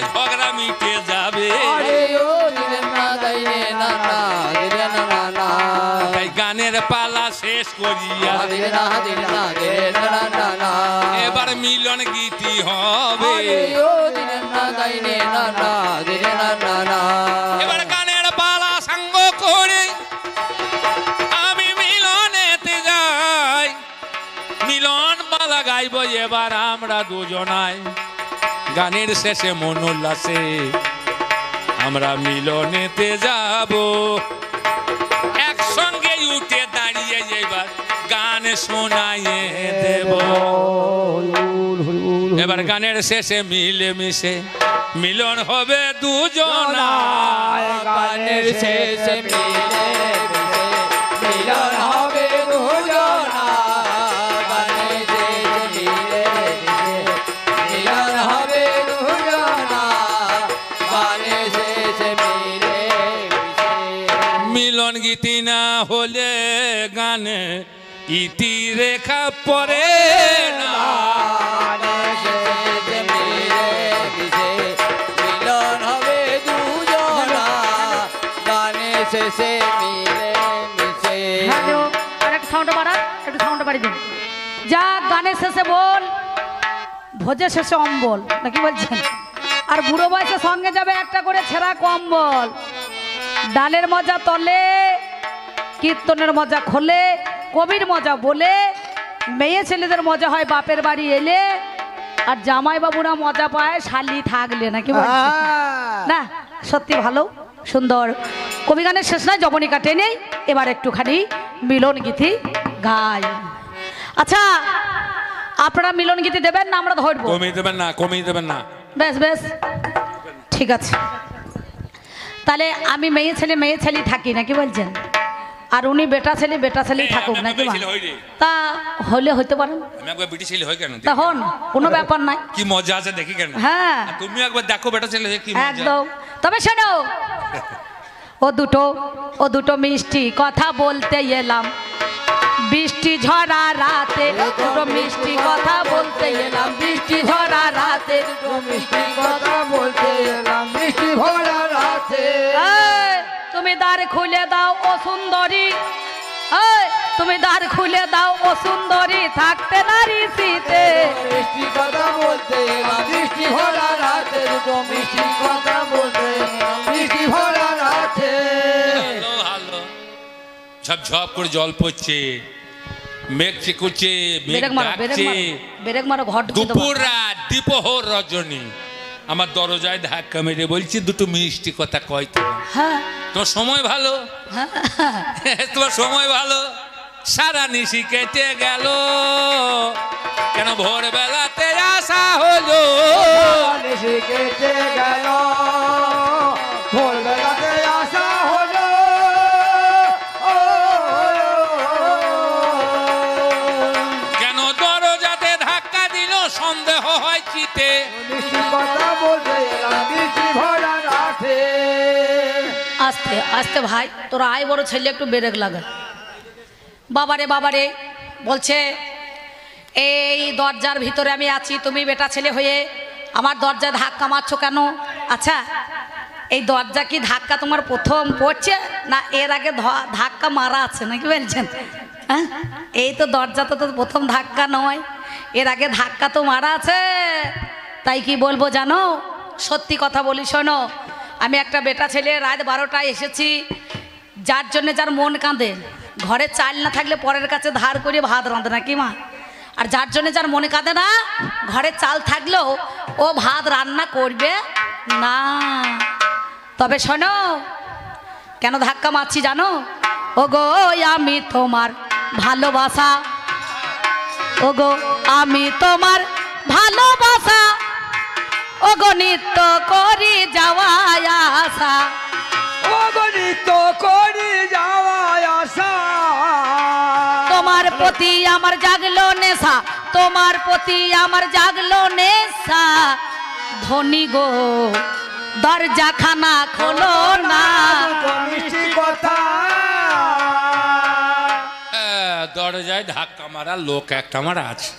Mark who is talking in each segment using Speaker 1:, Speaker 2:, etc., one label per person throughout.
Speaker 1: ঝগড়া মিটে যাবে গানের পালা শেষ করিয়া এবার মিলন গীতি হবে এবার গানের পালা সঙ্গ করে আমি মিলনেতে যাই মিলন পালা গাইব এবার আমরা দুজনাই গানের শেষে মন উল্লাসে আমরা মিলনেতে যাব একসঙ্গে উঠে দাঁড়িয়ে এবার গান শোনাইয়ে দেব এবার গানের শেষে মিলে মিশে মিলন হবে দুজনা
Speaker 2: গানের শেষে মিলে মিলন হবে দুজনা গানের শেষে মিলে মিলন হবে দুজনা গানের শেষে মিলে
Speaker 1: মিলন গীতি না হলে গানে ইতি রেখা পড়ে না
Speaker 2: মিলন হবে দুজনা গানের শেষে মিলে মিশে
Speaker 3: হ্যালো আর একটু সাউন্ডটা বাড়া একটু সাউন্ডটা বাড়িয়ে দিন যা গানের শেষে বল ভোজের শেষে অম্বল নাকি বলছেন আর বুড়ো বয়সের সঙ্গে যাবে একটা করে ছেঁড়া কম্বল ডালের মজা তলে কীর্তনের মজা খোলে কবির মজা বলে মেয়ে ছেলেদের মজা হয় বাপের বাড়ি এলে আর জামাই বাবুরা মজা পায় শালি থাকলে নাকি বলছেন না সত্যি ভালো সুন্দর কবি গানের শেষ নয় জবনিকা টেনে এবার একটুখানি মিলন গীতি গাই আচ্ছা আপনারা মিলন গীতি দেবেন না আমরা ধরবো
Speaker 1: কমিয়ে দেবেন না
Speaker 3: বেশ বেশ ঠিক আছে তাহলে আমি মেয়ে ছেলে থাকি নাকি বলছেন আর উনি বেটা ছেলে থাকুক নাকি তা হলে হইতে পারেন তা হন কোনো ব্যাপার নাই
Speaker 1: কি মজা আছে দেখি কেন
Speaker 3: হ্যাঁ
Speaker 1: তুমি একবার দেখো বেটা ছেলে কি মজা
Speaker 3: একদম তবে শোনো ও দুটো মিষ্টি কথা বলতে এলাম বৃষ্টি ঝরা রাতে দুটো মিষ্টি কথা বলতে এলাম বৃষ্টি ঝরা রাতে
Speaker 2: মিষ্টি কথা বলতে এলাম মিষ্টি ভরা রাতে
Speaker 3: তুমি দ্বার খুলে দাও ও সুন্দরী তুমি দ্বার খুলে দাও ও সুন্দরী থাকতে নারী শীতে
Speaker 2: মিষ্টি কথা বলতে এলাম মিষ্টি ভরা রাতে দুটো মিষ্টি কথা বলতে এলাম মিষ্টি ভরা রাতে
Speaker 1: ঝপ ঝপ করে জল পড়ছে মেঘ চিকুচ্ছে মেঘ ডাকছে দুপুর রাত দ্বিপ্রহর রজনী আমার দরজায় ধাক্কা মেরে বলছি দুটো মিষ্টি কথা কয় তোমার সময় ভালো তোমার সময় ভালো সারা নিশি কেটে গেল কেন ভোরবেলাতে আসা হলো
Speaker 2: নিশি কেটে গেল ভোরবেলাতে আসা হলো
Speaker 1: কেন দরজাতে ধাক্কা দিল সন্দেহ হয় চিতে
Speaker 2: মিষ্টি কথা বলতে এলাম মিষ্টি ভরা রাতে
Speaker 3: আস্তে আস্তে ভাই তোরা আয় বড় ছেলে একটু ব্রেক লাগা বাবারে বলছে এই দরজার ভিতরে আমি আছি তুমি বেটা ছেলে হয়ে আমার দরজায় ধাক্কা মারছো কেন আচ্ছা এই দরজা কি ধাক্কা তোমার প্রথম পড়ছে না এর আগে ধাক্কা মারা আছে নাকি বলছেন হ্যাঁ এই তো দরজা তো প্রথম ধাক্কা নয় এর আগে ধাক্কা তো মারা আছে তাই কি বলবো জানো সত্যি কথা বলি শোনো আমি একটা বেটা ছেলে রাত 12টায় এসেছি যার জন্য যার মন কাঁদে ঘরে চাল না থাকলে পরের কাছে ধার করে ভাত রাঁধে নাকি মা আর যার জন্য যার মনে কাঁদে না ঘরে চাল থাকলেও ও ভাত রান্না করবে না তবে শোনো কেন ধাক্কা মারছি জানো ওগো আমি তোমার ভালোবাসা ওগো আমি তোমার ভালোবাসা ওগো নিত্য করি যাওয়া আশা
Speaker 2: ওগো নিত্য করি যাওয়া আশা
Speaker 3: তোমার প্রতি আমার জাগলো নেশা তোমার প্রতি আমার জাগলো নেশা ধনী গো দরজা খানা খোলো না
Speaker 2: মিষ্টি কথা
Speaker 1: দরজায় ধাক্কা মারা লোক একটা আমার আছে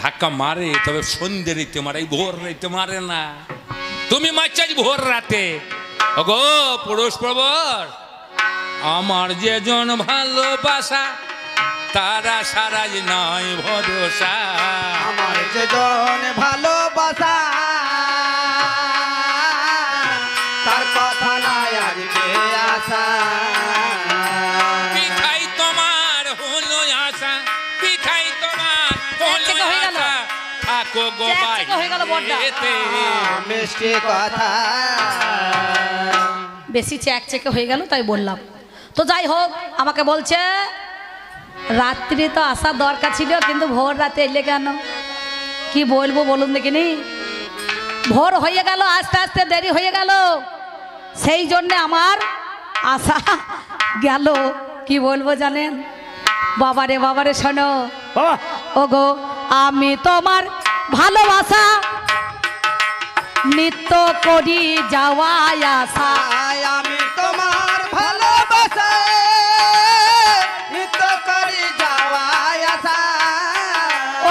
Speaker 1: ধাক্কা মারে, তবে সন্ধ্যে রীতে মারে, এই ভোর রীতে মারে না। তুমি মারছো আজ ভোর রাতে। ওগো পুরুষ প্রবর, আমার যেজন ভালোবাসা তারা সারাজ নাই ভরসা।
Speaker 2: আমার যেজন ভালোবাসা তার কথা নাই আজকে আশা।
Speaker 1: পিঠাই তোমার হলো আশা, পিঠাই তোমার হলো
Speaker 3: হয়ে গেল।
Speaker 1: আশা, থাকো গো
Speaker 3: চেক হয়ে গেল বড়টা।
Speaker 1: বাইরেতে।
Speaker 2: মিষ্টি কথা
Speaker 3: বেশি চেকে হয়ে গেল তাই বললাম। তো যাই হোক, আমাকে বলছে রাত্রি তো আসার দরকার ছিল, কিন্তু ভোর রাতে এলে কেন? কি বলবো বলুন দেখিনি। ভোর হয়ে গেল, আস্তে আস্তে দেরি হয়ে গেল, সেই জন্যে আমার আশা গেল। কি বলবো জানেন? বাবারে বাবারে শোনো, ওগো আমি তোমার ভালোবাসা নিত্য করি যাওয়াই আশা।
Speaker 2: আমি তোমার ভালোবাসা নিত্য করি যাওয়াই আশা।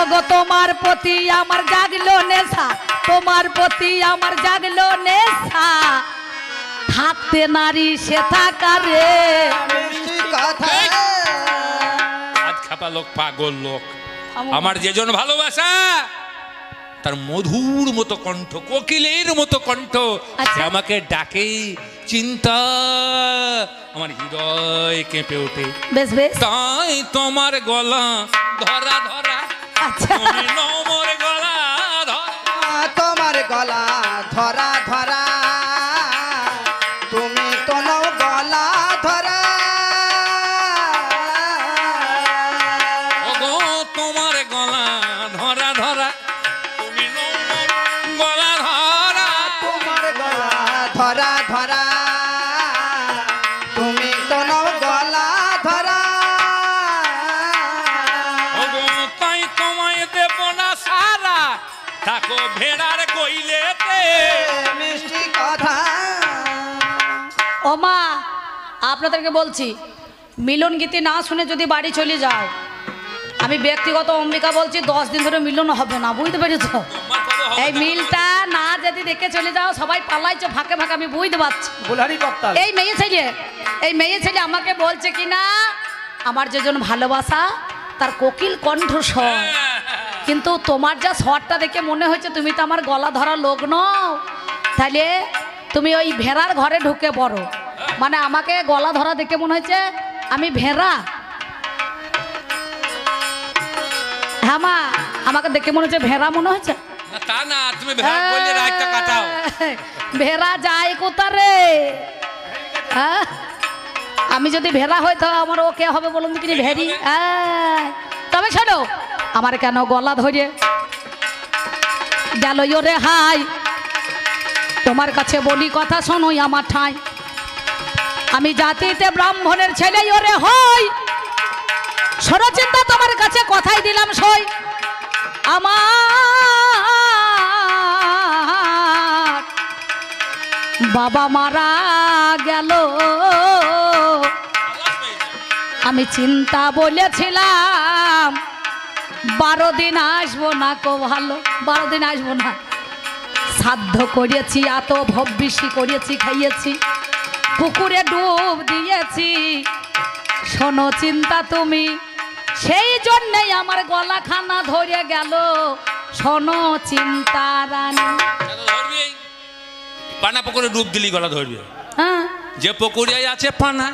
Speaker 3: ওগো তোমার প্রতি আমার জাগলো নেশা, তোমার প্রতি আমার জাগলো নেশা, থাকতে নারী সে থাকারে।
Speaker 2: মিষ্টি কথা
Speaker 1: আজ খাপা লোক, পাগল লোক। আমার যেজন ভালোবাসা তার মধুর মতো কণ্ঠ, কোকিলের মতো কণ্ঠ, সে আমাকে ডাকে, চিন্তা আমার হৃদয় কেঁপে ওঠে।
Speaker 3: বেশ বেশ,
Speaker 1: তাই তোমার গলা ধরা ধরা,
Speaker 3: আচ্ছা
Speaker 1: তুমি নমর গলা ধরা।
Speaker 2: তোমার গলা ধরা ধরা, তুমি তো নও গলা ধরা।
Speaker 1: ওগো তোমার গলা ধরা ধরা, তুমি নমর গলা ধরা।
Speaker 2: তোমার গলা ধরা ধরা, তুমি তো নও গলা ধরা।
Speaker 1: ওগো তাই তোমায় দেব না সারা, থাকো ভেড়ার কইলেতে।
Speaker 2: মিষ্টি কথা
Speaker 3: ও মা, আপনাদেরকে বলছি, মিলন গীতি না শুনে যদি বাড়ি চলে যাও, আমি ব্যক্তিগত অম্বিকা বলছি 10 দিন ধরে মিলন হবে না, বুঝতে পেরেছ?
Speaker 1: তোমার কথা হবে
Speaker 3: এই
Speaker 1: না।
Speaker 3: মিলটা না যদি দেখে চলে যাও, সবাই পালাইছো ফাঁকে ফাঁকে, আমি বুঝতে পারছি।
Speaker 2: বুলারি কপ্তাল
Speaker 3: এই মেয়ে ছেলে আমাকে বলছে কি না, আমার যেজন ভালোবাসা তার কোকিল কণ্ঠস্বর, কিন্তু তোমার যা স্বরটা দেখে মনে হচ্ছে তুমি তো আমার গলা ধরা লোক নও। তাহলে তুমি ওই ভেড়ার ঘরে ঢুকে পড়ো। মানে আমাকে গলা ধরা দেখে মনে হচ্ছে আমি ভেড়া। হ্যাঁ মা, আমাকে দেখে মনে হচ্ছে ভেড়া মনে হচ্ছে।
Speaker 1: না তা না, তুমি ভেড়া বললে রাতটা কাটাও।
Speaker 3: ভেড়া যায় কোথারে? হ্যাঁ, আমি যদি ভেড়া হই তো আমার ওকে হবে বলুন কি ভেড়ি। তবে শোনো, আমার কেন গলা ধরে গেল রে হাই, তোমার কাছে বলি কথা শোনোই আমার ঠাই। আমি জাতিতে ব্রাহ্মণের ছেলে ওরে হই, সরচিন্তা তোমার কাছে কথাই দিলাম সই। আমার বাবা মারা গেল, আমি চিন্তা বলেছিলাম 12 দিন আসবো না, কো ভালো 12 দিন আসবো না। সাধ্য করেছি, এত ভব্যিষি করেছি, খাইয়েছি, পুকুরে ডুব দিয়েছি। শোনো চিন্তা তুমি, সেই জন্যেই আমার গলা খানা ধরে গেল। শোনো চিন্তা রানী।
Speaker 1: ধরবি পানা পুকুরে ডুব দিলি গলা ধরবে।
Speaker 3: হ্যাঁ,
Speaker 1: যে পুকুরে আছে পানা,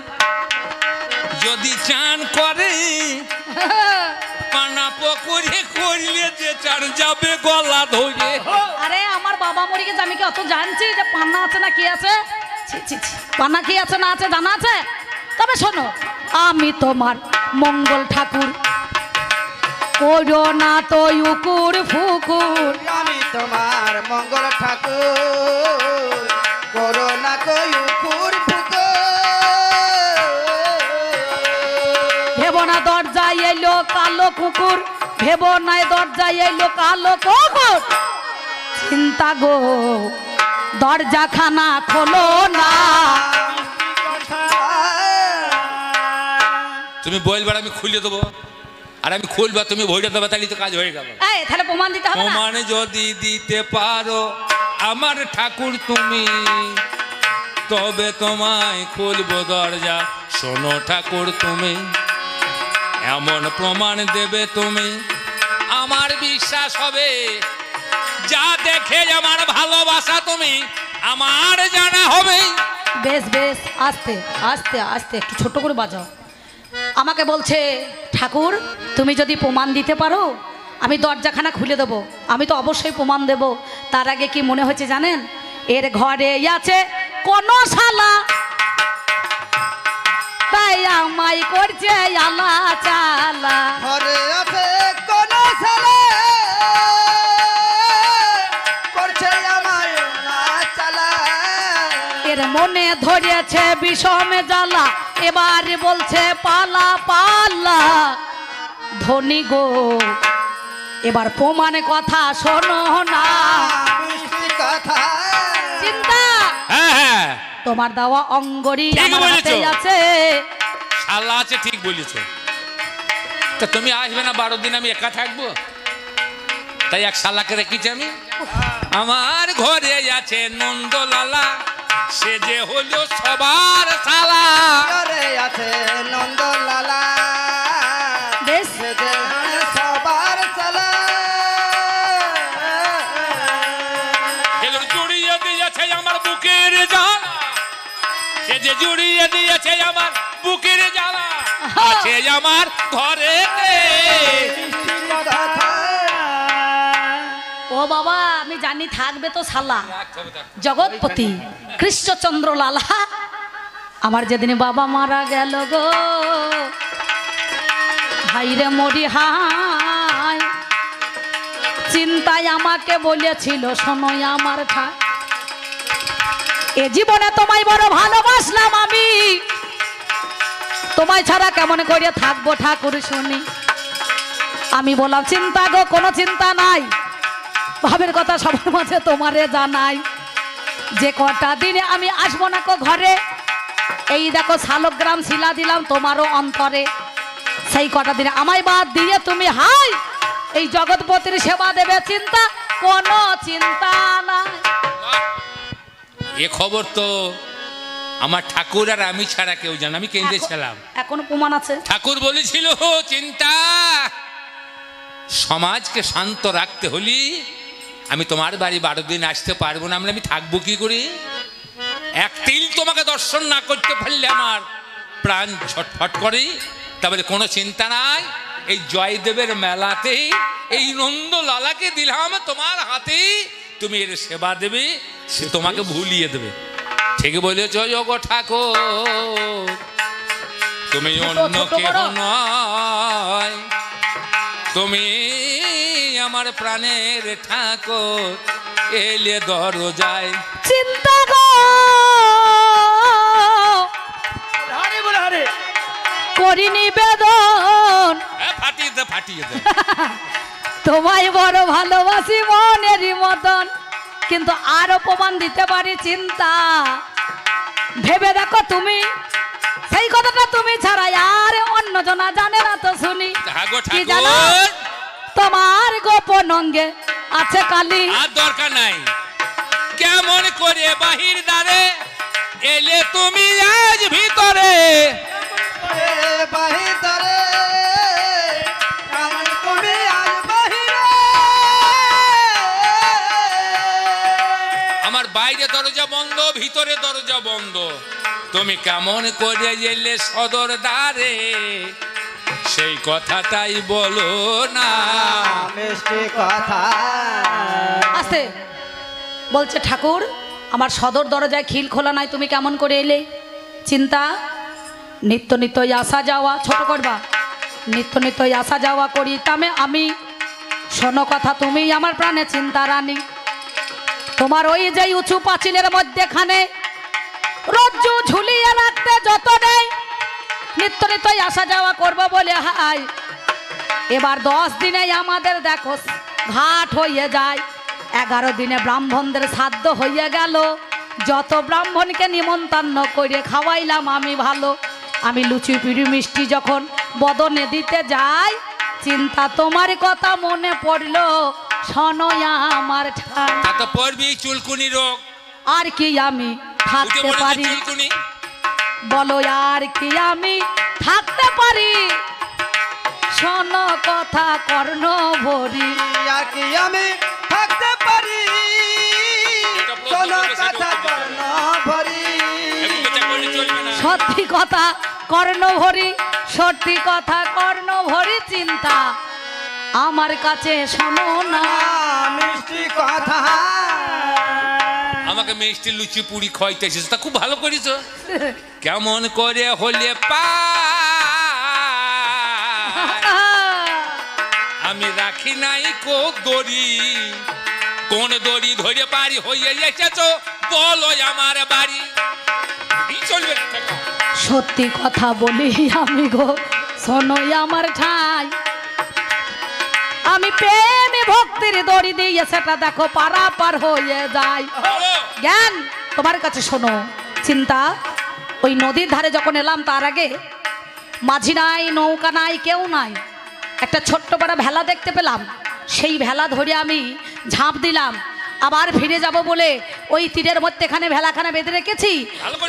Speaker 1: যদি চান করে পানা পুকুরে করলে যে চান যাবে গলা ধরে।
Speaker 3: আরে আমার বাবা মরে গেছে, আমি কি অত জানছি যে পান্না আছে না কি আছে? ছি ছি ছি, পান্না কি আছে না আছে জানা আছে? তবে শোনো, আমি তোমার মঙ্গল ঠাকুর, করো না তো উকুর ফুকুর।
Speaker 2: আমি তোমার মঙ্গল ঠাকুর, করো না কই উকুর ফুকুর।
Speaker 3: ভেবো না দরজায় এলো কালো কুকুর, ভেবো নাই দরজায় এলো কালো কুকুর। চিন্তা গো, দরজা খানা খোলো না।
Speaker 1: তুমি বলবার আমি খুলে দেবো। আর আমি খুলবা তুমি ভইটা দেবে, তাহলে তো কাজ হয়ে গেল।
Speaker 3: এই তাহলে প্রমাণ দিতে হবে না?
Speaker 1: প্রমাণ যদি দিতে পারো আমার ঠাকুর তুমি, তবে তোমায় খুলবো দরজা। শোনো ঠাকুর তুমি, এমন প্রমাণ দেবে তুমি আমার বিশ্বাস হবে, যা দেখে আমার ভালোবাসা তুমি আমার জানা হবে।
Speaker 3: বেশ বেশ, আস্তে আস্তে আস্তে একটু ছোট করে বাজাও। আমাকে বলছে ঠাকুর তুমি যদি প্রমাণ দিতে পারো আমি দরজাখানা খুলে দেবো। আমি তো অবশ্যই প্রমাণ দেব। তার আগে কি মনে হচ্ছে জানেন, এর ঘরে আছে কোন শালা, তাই আমায় করছে আলা চালা।
Speaker 2: ঘরে আছে কোন ছেলে করছে আমার চালা,
Speaker 3: এর মনে ধরেছে বিষমে জ্বালা, এবার বলছে পালা পালা। ধনী গো এবার প্রমাণে কথা শোনো না,
Speaker 2: মিষ্টি কথা।
Speaker 3: চিন্তা
Speaker 1: হ্যাঁ
Speaker 3: তোমার দেওয়া অঙ্গরি
Speaker 1: ঠিক
Speaker 3: আমার
Speaker 1: বলেছো।
Speaker 3: হাতেই আছে।
Speaker 1: শালা আছে, ঠিক বলেছো। তা তুমি আসবে না 12 দিন আমি একা থাকবো, তাই এক শালাকে রেখেছি আমি। আমার ঘরে আছে নন্দলালা, সে যে হলো সবার শালা।
Speaker 2: ঘরে আছে নন্দলালা,
Speaker 3: বেশ
Speaker 2: সে যে সবার চালা।
Speaker 1: এগুলো জুড়িয়ে দিয়েছে আমার বুকের জ্বালা, সে যে জুড়িয়ে দিয়েছে আমার বুকের জ্বালা, আছে আমার ঘরে।
Speaker 2: মিষ্টি কথা।
Speaker 3: ও বাবা আমি জানি থাকবে তো শালা, জগৎপতি কৃষ্ণচন্দ্র লালা। আমার যেদিন বাবা মারা গেল গো, ভাইরে মরি হাই, চিন্তায় আমাকে বলেছিল শোনো আমার ঠাই, এ জীবনে তোমায় বড় ভালোবাসলাম আমি, তোমায় ছাড়া কেমন করে থাকবো ঠাকুর শুনি। আমি বললাম চিন্তা গো কোনো চিন্তা নাই, ভাবের কথা সবার মাঝে তোমারে জানাই, যে কটা দিনে আমি আসবো না কো ঘরে, এই দেখো শালগ্রাম শিলা দিলাম তোমারও অন্তরে, সেই কটা দিনে আমায় বাদ দিয়ে তুমি হাই এই জগৎপতির সেবা দেবে, চিন্তা কোনো চিন্তা নাই।
Speaker 1: এ খবর তো আমার ঠাকুর আর আমি ছাড়া কেউ জানে, আমি কেঁদেছিলাম।
Speaker 3: এখনো প্রমাণ আছে।
Speaker 1: ঠাকুর বলেছিল চিন্তা, সমাজকে শান্ত রাখতে হলি আমি তোমার বাড়ি 12 দিন আসতে পারবো না, আমি থাকবো কি করে? এক তিল তোমাকে দর্শন না করতে পারলে আমার প্রাণ ছটফট করে। তারপরে কোনো চিন্তা নাই, এই জয়দেবের মেলাতেই এই নন্দলালাকে দিলাম তোমার হাতে, তুমি এর সেবা দেবে, সে তোমাকে ভুলিয়ে দেবে। ঠিক বলেছ গো ঠাকুর, তুমি অন্য কেহ নয়, তুমি আমার প্রাণের ঠাকুর, এলে দরজায়
Speaker 3: চিন্তা গো করি নিবেদন,
Speaker 1: ফাটিয়ে দে ফাটিয়ে দে।
Speaker 3: তোমায় বড় ভালোবাসি মনেরই মতন, কিন্তু আরো প্রমাণ দিতে পারি চিন্তা, ভেবে দেখো তুমি সেই কথাটা তুমি ছাড়া আর অন্য জনা জানে না তো শুনি।
Speaker 1: গো
Speaker 3: কি জানো
Speaker 1: ঠাকুর,
Speaker 3: তোমার গোপন অঙ্গে আছে কালি,
Speaker 1: আর দরকার নাই, কেমন করে বাহির দ্বারে এলে তুমি আজ ভিতরে,
Speaker 2: বাহিরে কেমন করে আজ বাহিরে,
Speaker 1: আমার বাইরে দরজা বন্ধ ভিতরে দরজা বন্ধ, তুমি কেমন করে এলে সদর দ্বারে, সেই কথাটাই বলো না।
Speaker 2: মিষ্টি কথা।
Speaker 3: আছে বলছে ঠাকুর আমার সদর দরজায় খিল খোলা নাই, তুমি কেমন করে এলে? চিন্তা নিত্য নিত্যই আসা যাওয়া, ছোট করবা, নিত্য নিত্যই আসা যাওয়া করি তামে আমি, শোনো কথা তুমি আমার প্রাণে চিন্তা রানী, তোমার ওই যে উঁচু পাঁচিলের মধ্যেখানে রজ্জু ঝুলিয়ে রাখতে যত নেই, নিত্য নিত্যই আসা যাওয়া করবো বলে হাই, এবার 10 দিনে আমাদের দেখো ঘাট হয়ে যায়, 11 দিনে ব্রাহ্মণদের শ্রাদ্ধ হয়ে গেল, যত ব্রাহ্মণকে নিমন্ত্রণ করে খাওয়াইলাম আমি ভালো, আমি লুচি পিড়ি মিষ্টি যখন বদনে দিতে যাই, চিন্তা তোমার কথা মনে পড়লো শোনো আমার ঠাই
Speaker 1: তা তো পড়বি চুলকুনি রোগ।
Speaker 3: আর কি আমি
Speaker 1: উঠে
Speaker 3: থাকতে
Speaker 1: পড়েছে
Speaker 3: পারি
Speaker 1: চুলকুনি।
Speaker 3: বলো আর কি আমি থাকতে পারি শোনো কথা কর্ণ ভরি
Speaker 2: আর কি আমি থাকতে পারি
Speaker 1: এটা প্রশ্ন
Speaker 2: শোনো
Speaker 1: করবে, সেটা
Speaker 2: কথা
Speaker 1: উত্তর দিতে
Speaker 2: কর্ণ ভরি
Speaker 1: এগুলো চা করলে চলবে না।
Speaker 3: সত্যি কথা কর্ণ ভরি সত্যি কথা কর্ণ ভরি চিন্তা আমার কাছে শোনো না
Speaker 2: মিষ্টি কথা
Speaker 1: আমাকে মিষ্টি লুচি পুরি খাইতে এসেছিস, তা খুব ভালো করিস। কেমন করে হলে আমি রাখি নাই কো দড়ি, কোন দড়ি ধরে পারি হয়ে এসেছ বলো আমার বাড়ি। এই চলবে না টাকা।
Speaker 3: সত্যি কথা বলি আমি গো শোনোই আমার ঠাই আমি প্রেমে ভক্তির দড়ি দিয়ে সেটা দেখো পারাপার হয়ে যায়
Speaker 1: বলো।
Speaker 3: জ্ঞান তোমার কাছে শোনো চিন্তা ওই নদীর ধারে যখন এলাম তার আগে মাঝি নাই নৌকা নাই কেউ নাই একটা ছোট্ট বড় ভেলা দেখতে পেলাম সেই ভেলা ধরে আমি ঝাঁপ দিলাম আবার ফিরে যাব বলে ওই তীরের মধ্যেখানে ভেলাখানা বেঁধে রেখেছি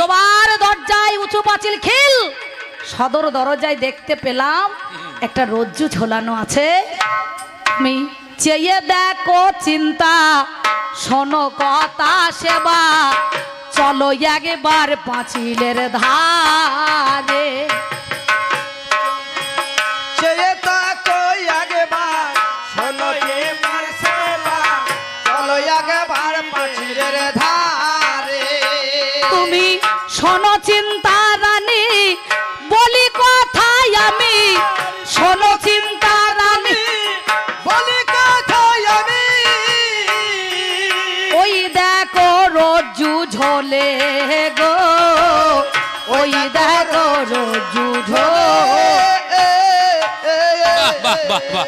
Speaker 3: তোমার দরজায় উঁচু পাঁচিল খিল সদর দরজায় দেখতে পেলাম একটা রজ্জু ঝোলানো আছে তুমি চেয়ে দেখো চিন্তা শোনো কথা সেবা চলো একবার পাঁচিলের ধারে
Speaker 2: চেয়ে তাকো একবার শোনো এবার সেবা চলো একবার পাঁচিলের ধারে
Speaker 3: তুমি শোনো চিন্তা রানী বলি কথাই আমি শোনো চিন্তা রানী
Speaker 2: বলি কথা আমি
Speaker 3: ওই দেখো রজ্জু ঝোলে গো ওই দেখো রজ্জু ঝোলে
Speaker 1: বাহ বাহ বাহ বাহ।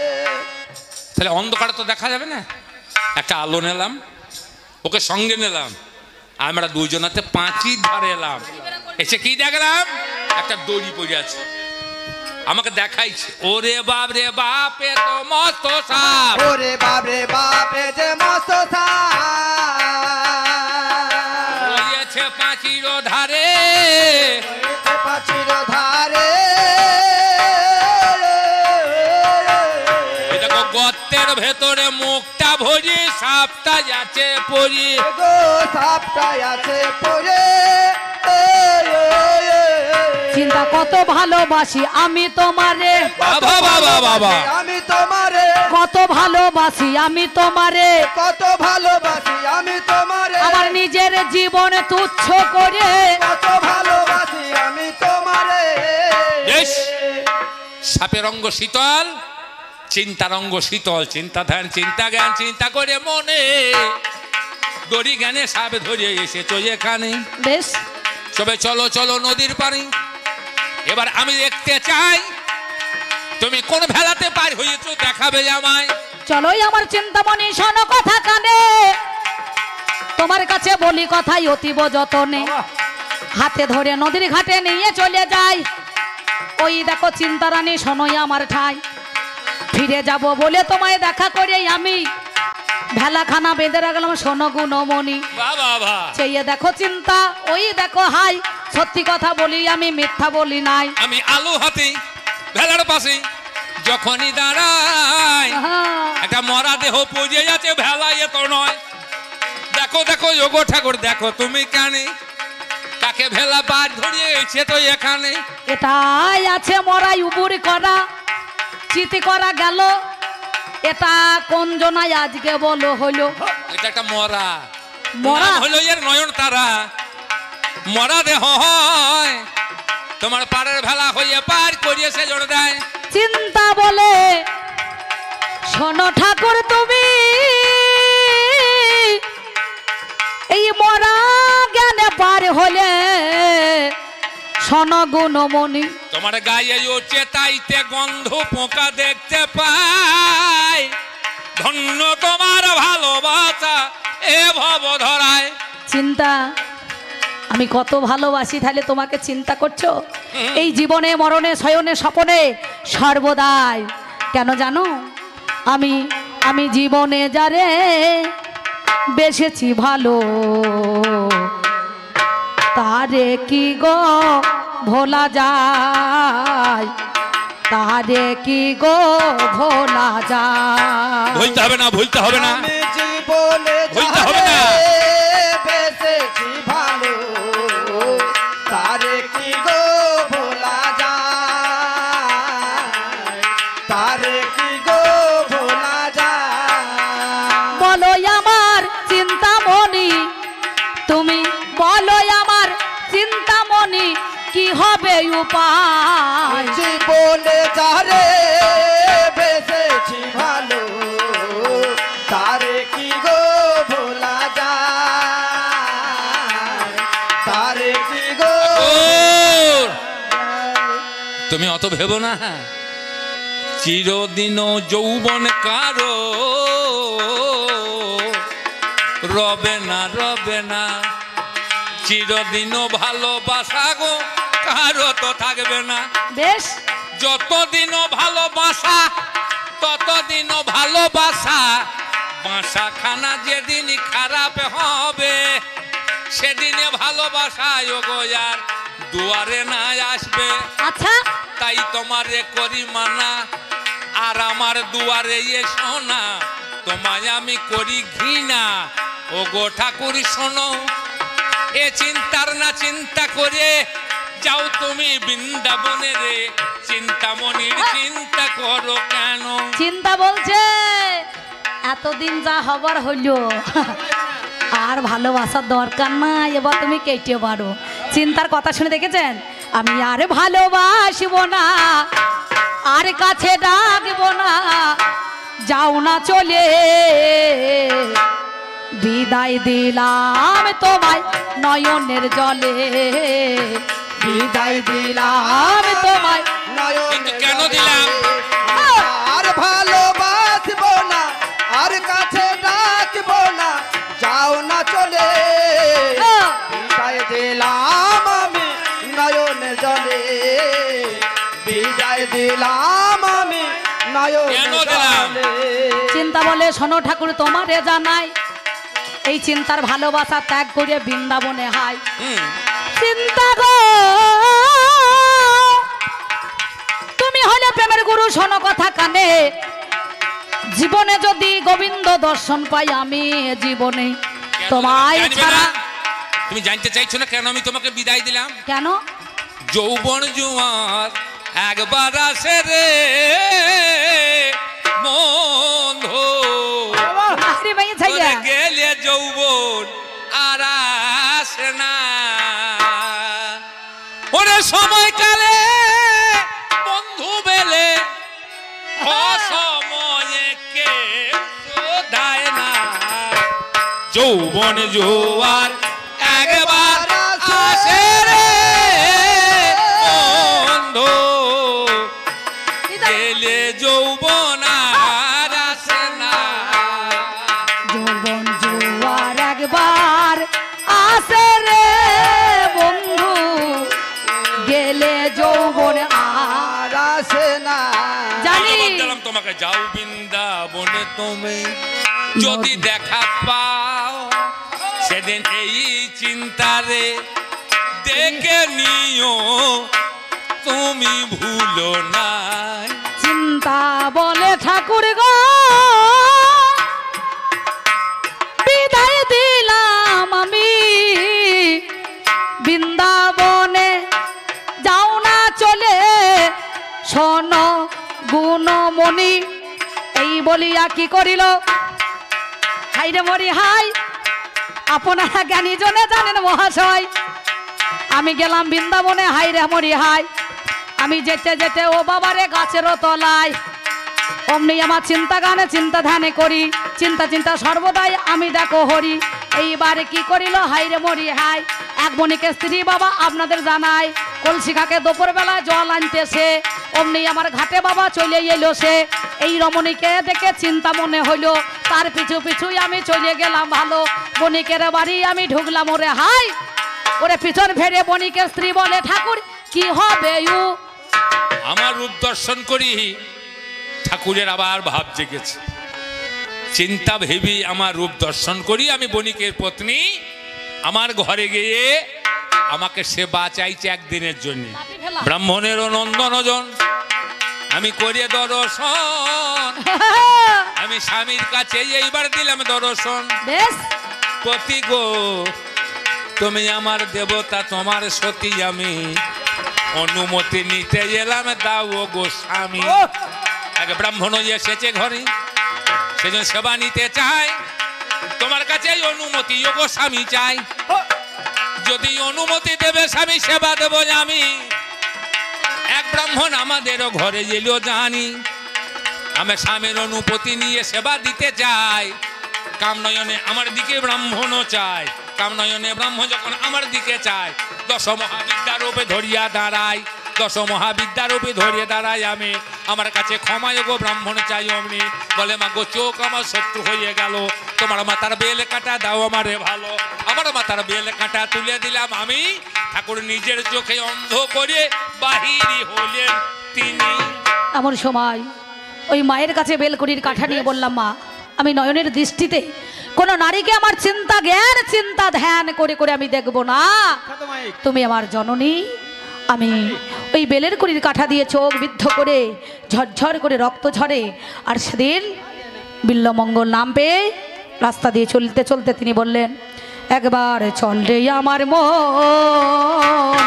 Speaker 1: তাহলে অন্ধকারে তো দেখা যাবে না, একটা আলো নিলাম ওকে সঙ্গে নিলাম আমরা দুজনাতে পাঁচির ধারে এলাম এসে কি দেখলাম একটা দড়ি পড়ে আছে আমাকে দেখাইছে ওরে বাপ রে বাপ এ তো মস্ত সাপ
Speaker 2: ওরে বাপরে বাপে যে মস্ত
Speaker 1: রয়েছে পাঁচির ধারে
Speaker 2: পাচির ধারে
Speaker 1: এই দেখো গর্তের ভেতরে মুখটা ভরি সাপটা যাচ্ছে পরি
Speaker 2: গো সাপটাই আছে পড়ে
Speaker 3: চিন্তা কত ভালোবাসি আমি তোমারে
Speaker 1: বাবা বাবা বাবা
Speaker 2: আমি তোমারে
Speaker 3: কত ভালোবাসি আমি তোমারে
Speaker 2: কত ভালোবাসি আমি তোমারে
Speaker 3: আমার নিজের জীবন তুচ্ছ করে
Speaker 2: কত ভালোবাসি আমি তোমারে
Speaker 1: বেশ সাপের অঙ্গ শীতল চিন্তার অঙ্গ শীতল চিন্তা ধ্যান চিন্তা জ্ঞান চিন্তা করে মনে দড়ি জ্ঞানে সাপ ধরে এসেছো এখানে
Speaker 3: বেশ
Speaker 1: সবে চলো চলো নদীর পানি এবার আমি দেখতে চাই তুমি কোন ভেলাতে পার হয়েছো দেখাবে আমায়
Speaker 3: চলোই আমার চিন্তামণি শোনো কথা কানে তোমার কাছে বলি কথাই অতীব যতনে হাতে ধরে নদীর ঘাটে নিয়ে চলে যাই ওই দেখো চিন্তারানী শোনোই আমার ঠাই ফিরে যাব বলে তোমায় দেখা করে আমি ভেলাখানা বেঁধে রাখলাম শোনো গুণমণি
Speaker 1: বাবা বাবা
Speaker 3: চেয়ে দেখো চিন্তা ওই দেখো হাই সত্যি কথা বলি আমি মিথ্যা বলি নাই
Speaker 1: আমি আলু হাতে ভেলার পাশে যখনই দাঁড়াই
Speaker 3: আহা,
Speaker 1: একটা মরা দেহ পড়ে যাচ্ছে ভেলা এ তো নয় দেখো দেখো যোগো ঠাকুর দেখো তুমি কানে তাকে ভেলা বার ধরিয়েছে তো এখানে
Speaker 3: এটাই আছে মরাই উবুর করা চিতি করা গেল এটা কোন জনায় আজকে বলো হলো
Speaker 1: এটা একটা মরা
Speaker 3: মরা?
Speaker 1: নাম হলো এর নয়ন তারা মরা দেহ হয় তোমার পাড়ের ভেলা হইয়ে পার করিয়ে সে জোর দেয়
Speaker 3: চিন্তা বলে শোনো ঠাকুর তুমি এই মরা জ্ঞানে পার হলে শোনো গুণমণি
Speaker 1: তোমার গায়ে উঠছে তাইতে গন্ধ পোকা দেখতে পাই ধন্য তোমার ভালোবাসা এ ভব ধরায়
Speaker 3: চিন্তা আমি কত ভালোবাসি তাহলে তোমাকে চিন্তা করছো এই জীবনে মরণে শয়নে স্বপনে সর্বদাই কেন জানো? আমি আমি জীবনে যারে বেসেছি ভালো, তারে কি গো ভোলা যায়, তারে কি গো ভোলা যায়।
Speaker 1: ভুলতে হবে না, ভুলতে হবে না,
Speaker 2: আমি জীবনে
Speaker 1: ভুলতে হবে না।
Speaker 2: বেঁচেছি ভালো, তারে কি গো ভোলা যায়, তারে কি গো ভোলা যায়।
Speaker 3: বলো আমার চিন্তামণি, তুমি বলো আমার চিন্তামণি, কি হবে উপায়।
Speaker 2: জীবনে যারে বেঁচেছি ভালো, তারে কি গো ভোলা যায়, তারে কি গো।
Speaker 1: তুমি অত ভেবো না। চিরদিন যৌবন কারো রবে না, রবে না। চিরদিন ভালোবাসা গো কারো তো থাকবে না।
Speaker 3: বেশ,
Speaker 1: যতদিন ভালোবাসা ততদিন ভালোবাসা। বাসা খানা যেদিন খারাপ হবে সেদিনে ভালোবাসা গো আর দুয়ারে না আসবে।
Speaker 3: আচ্ছা,
Speaker 1: তাই তোমারে করি মানা, আর আমার দুয়ারে এসো না, তোমায় আমি করি ঘৃণা। ও গো ঠাকুর শোনো, এ চিন্তার না চিন্তা করে যাও তুমি বৃন্দাবনে রে। চিন্তামণির চিন্তা করো কেন?
Speaker 3: চিন্তা বলছে এতদিন যা হবার হইল, আর ভালোবাসার দরকার নাই, এবার তুমি কেটে পারো। চিন্তার কথা শুনে দেখেছেন? আমি আর ভালোবাসবো না, আর কাছে ডাকবো না, যাও না চলে, বিদায় দিলাম তোমায় নয়নের জলে, বিদায় দিলাম তোমায়।
Speaker 1: কিন্তু কেন দিলাম?
Speaker 2: আর ভালোবাসবো না, আর কাছে ডাকবো না, যাও না চলে, বিদায় দিলাম আমি নয়নের জলে, বিদায় দিলাম আমি নয়নের জলে।
Speaker 3: চিন্তা বলে শোনো ঠাকুর তোমারে জানাই, এই চিন্তার ভালোবাসা ত্যাগ করে বৃন্দাবনে হাই। চিন্তা গো তুমি হলে প্রেমের গুরু, শোনো কথা কানে, জীবনে যদি গোবিন্দ দর্শন পাই আমি জীবনে তোমায়
Speaker 1: জানবে
Speaker 3: ছাড়া।
Speaker 1: না? তুমি জানতে চাইছো না কেন আমি তোমাকে বিদায় দিলাম?
Speaker 3: কেন?
Speaker 1: যৌবন জুয়ার একবার আসে রে বন্ধু,
Speaker 3: আরে ভাই ছাইয়া
Speaker 1: ওরে গেলে যৌবন আর আসে না। ওরে সময়কালে বন্ধু বেলে অসময়ে কে শোধায় না। যৌবন জোয়ার একবার আসে রে বন্ধু, গেলে যৌবন আর আসে না।
Speaker 3: যৌবন জোয়ার একবার আসে রে বন্ধু, গেলে যৌবন আর
Speaker 2: আসে না।
Speaker 3: জানি।
Speaker 1: দিলাম তোমাকে, যাও বৃন্দাবনে তুমি যদি দেখা পাও, সেদিন এই চিন্তারে দেখে নিও, তুমি ভুলো না।
Speaker 3: চিন্তা বলে ঠাকুর গো বিদায় দিলাম আমি বৃন্দাবনে, যাও না চলে, শোনো গুণমণি। এই বলিয়া কি করিল? হাই রে মরি হাই, আপনারা জ্ঞানী জনে জানেন মহাশয়, আমি গেলাম বৃন্দাবনে, হাই রে মরি হাই। আমি যেতে যেতে ও বাবারে গাছের তলায়, অমনি আমার চিন্তা গানে চিন্তা ধ্যানে করি, চিন্তা চিন্তা সর্বদাই আমি দেখো হরি। এইবারে কি করিল? হাই রে মরি হাই। এক বণিকের স্ত্রী বাবা আপনাদের জানায়, কলসিখাকে দুপুর বেলায় জল আনতেছে, অমনি আমার ঘাটে বাবা চলে এলো সে। এই রমণীকে দেখে চিন্তা মনে হইলো, তার পিছু পিছুই আমি চলে গেলাম ভালো। বণিকের বাড়ি আমি ঢুকলাম, ওরে হাই, ওরে পিছন ফেরে বণিকের স্ত্রী বলে, ঠাকুর কি হবে ইউ?
Speaker 1: আমার রূপ দর্শন করি ঠাকুরের আবার ভাব জেগেছে। চিন্তা ভেবি আমার রূপ দর্শন করি, আমি বণিকের পত্নী, আমার ঘরে গিয়ে আমাকে সেবা চাইছে একদিনের জন্য। ব্রাহ্মণেরও নন্দনজন আমি করিয়ে দর্শন, আমি স্বামীর কাছে এইবার দিলাম দর্শন। পতি গো তুমি আমার দেবতা, তোমার সতী আমি অনুমতি নিতে এলাম, দাও গো স্বামী। আগে ব্রাহ্মণ এসেছে ঘরে, সেজন্য সেবা নিতে চাই, তোমার কাছে অনুমতি গো স্বামী চাই। যদি অনুমতি দেবে স্বামী, সেবা দেব আমি। এক ব্রাহ্মণ আমাদেরও ঘরে এলো জানি, আমি স্বামীর অনুমতি নিয়ে সেবা দিতে চাই। কামনয়নে আমার দিকে ব্রাহ্মণও চাই, কামনয়নে ব্রাহ্মণ যখন আমার দিকে চায়, দশ মহাবিদ্যারূপে ধরিয়া দাঁড়াই, দশ মহাবিদ্যারূপে ধরিয়ে দাঁড়াই আমি। আমার কাছে ক্ষমায় গো ব্রাহ্মণ চাই অমনি। বলে মা গো চোখ আমার শত্রু হয়ে গেল, তোমার মাথার বেল কাটা দাও আমারে ভালো। আমার মাথার বেল কাটা তুলে দিলাম আমি, ঠাকুর নিজের চোখে অন্ধ করে বাহিরি হলেন তিনি।
Speaker 3: এমন সময় ওই মায়ের কাছে বেলকুড়ির কাঠা নিয়ে বললাম, মা আমি নয়নের দৃষ্টিতে কোনো নারীকে আমার চিন্তা জ্ঞান চিন্তা ধ্যান করে করে আমি দেখব না, তুমি আমার জননী। আমি ওই বেলের কুড়ির কাঠা দিয়ে চোখ বিদ্ধ করে ঝরঝর করে রক্ত ঝরে। আর সেদিন বিল্লমঙ্গল নাম পেয়ে রাস্তা দিয়ে চলতে চলতে তিনি বললেন, একবার চল রে আমার মন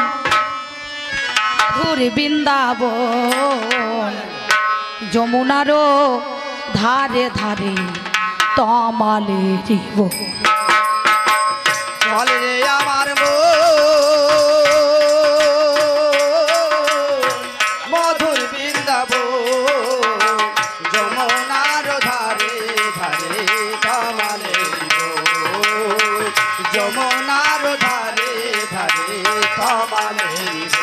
Speaker 3: ঘুরে বৃন্দাবন, যমুনারও ধারে ধারে তমালে জীব।
Speaker 2: চল রে আমার মধুর বৃন্দাবন, যমুনার ধারে ধারে তমালে জীব, যমুনার ধারে ধারে তমালে জীব।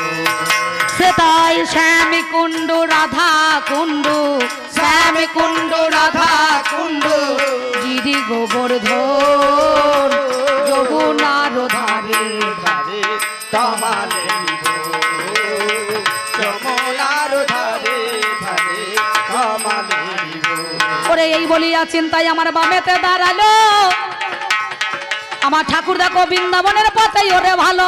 Speaker 3: সেটাই শ্যামী কুণ্ড রাধা কুণ্ড, শ্যামী কুণ্ড রাধা কুণ্ড, গিরি গোবর্ধন যমুনার ধারে
Speaker 2: ধারে তমালে যমুনার ধারে ধারে তমালে।
Speaker 3: ওরে এই বলিয়া চিন্তায় আমার বামেতে দাঁড়ালো, আমার ঠাকুর দেখো বৃন্দাবনের পথেই ওরে ভালো।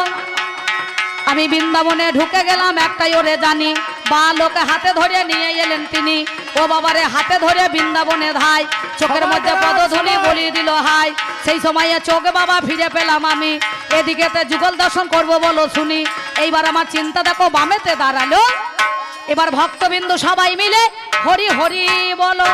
Speaker 3: আমি বৃন্দাবনে ঢুকে গেলাম একটাই ওরে জানি, বালকে হাতে ধরে নিয়ে এলেন তিনি। ও বাবারে হাতে ধরে বৃন্দাবনে ধাই, চোখের মধ্যে পদধূলি বলিয়ে দিল হাই। সেই সময়ে চোখ বাবা ফিরে পেলাম আমি, এদিকেতে যুগল দর্শন করব বলো শুনি। এইবার আমার চিন্তা দেখো বামেতে দাঁড়ালো, এবার ভক্তবিন্দু সবাই মিলে হরি হরি বলো।